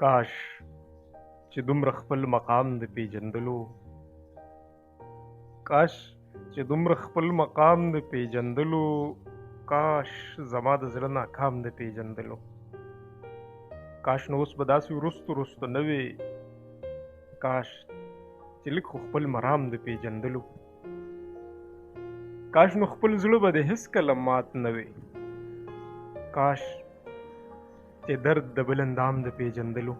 کاش چې دومره خپل مقام د پیژندلو کاش چې دومره خپل مقام د پیژندلو کاش زما د زړه ناکام د پیژندلو کاش نو اوس به داسې وروستو نه وي کاش چې لږ خو خپل مرام د پیژندلو کاش نو خپل زړه به د هېڅکله مات نه وي کاش چې درد د بل اندام د پیژندلو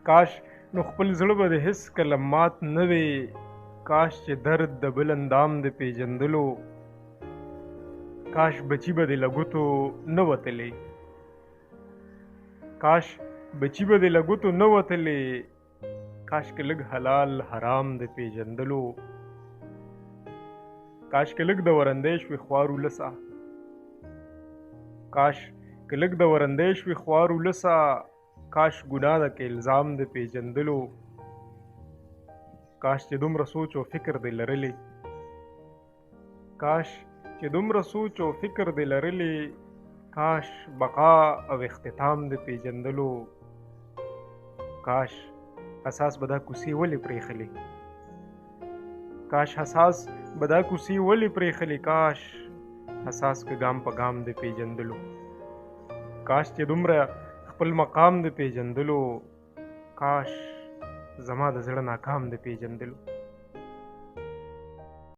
کاش نو خپل زړه به د هېڅکله مات نه وي کاش چې درد د بل اندام د پیژندلو کاش بچي به د له ګوتو نه وتلې کاش بچي به د له ګوتو نه وتلې کاش که لږ حلال حرام د پیژندلو کاش که لږ د ورندې شوې خوار ولسه کاش که لږ د ورندې شوې خوار ولسه کاش ګناه ده که الزام د پیژندلو کاش چې دومره سوچ او فکر دې لرلی کاش چې دومره سوچ او فکر دې لرلی کاش بقا او اختتام د پیژندلو کاش اساس به دا کوڅې ولې پرېښلې کاش اساس به دا کوڅې ولې پرېښلې کاش اساس که ګام په ګام د پیژندلو کاش چې دومره خپل مقام د پیژندلو کاش زما د زړه ناکام د پیژندلو